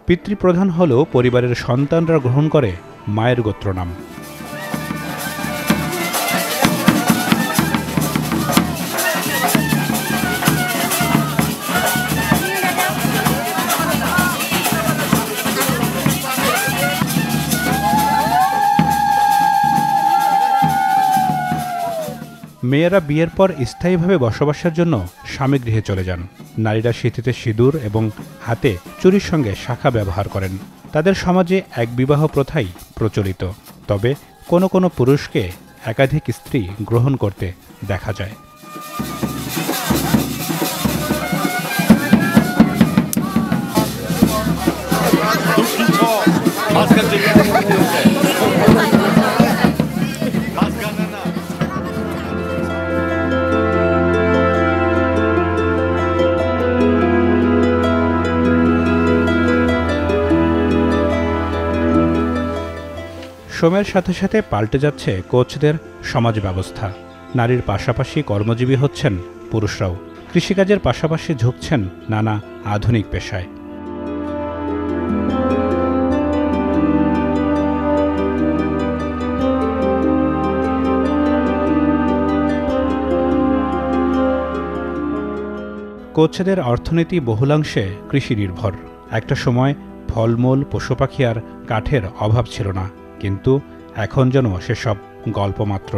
পিতৃপ্রধান হলেও পরিবারের সন্তানরা গ্রহণ করে মায়ের গোত্রনাম। মেয়েরা বিয়ের পর স্থায়ীভাবে বসবাসের জন্য স্বামী গৃহে চলে যান। নারীরা সিঁথিতে সিঁদুর এবং হাতে চুরির সঙ্গে শাখা ব্যবহার করেন। তাদের সমাজে এক বিবাহ প্রথাই প্রচলিত, তবে কোনো কোনো পুরুষকে একাধিক স্ত্রী গ্রহণ করতে দেখা যায়। সময়ের সাথে সাথে পাল্টে যাচ্ছে কোচদের সমাজ ব্যবস্থা। নারীর পাশাপাশি কর্মজীবী হচ্ছেন পুরুষরাও। কৃষিকাজের পাশাপাশি ঝুঁকছেন নানা আধুনিক পেশায়। কোচদের অর্থনীতি বহুলাংশে কৃষি নির্ভর। একটা সময় ফলমূল, পশুপাখি আর কাঠের অভাব ছিল না, কিন্তু এখন যেন সেসব গল্প মাত্র।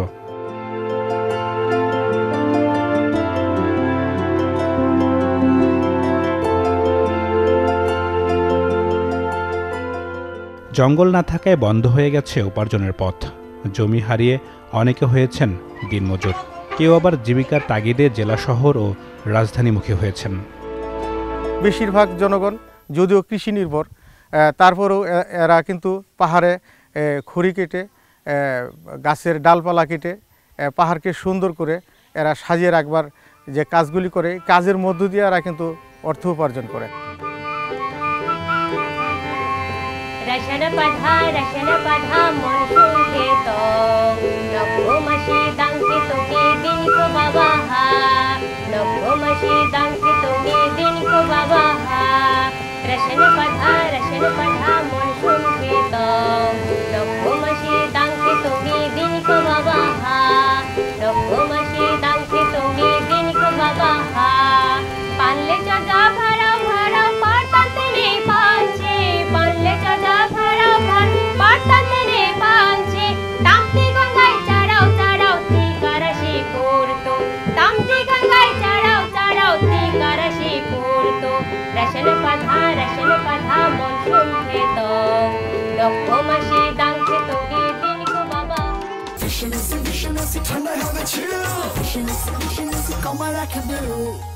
জঙ্গল না থাকায় বন্ধ হয়ে গেছে উপার্জনের পথ। জমি হারিয়ে অনেকে হয়েছেন দিনমজুর। কেউ আবার জীবিকার তাগিদে জেলা শহর ও রাজধানীমুখী হয়েছেন। বেশিরভাগ জনগণ যদিও কৃষি নির্ভর, তারপরেও এরা কিন্তু পাহাড়ে খড়ি কেটে, গাছের ডালপালা কেটে পাহাড়কে সুন্দর করে এরা সাজিয়ে রাখবার যে কাজগুলি করে, কাজের মধ্য দিয়ে এরা কিন্তু অর্থ উপার্জন করে। Vision is, come and have a chill. Vision is, come and rock a bill.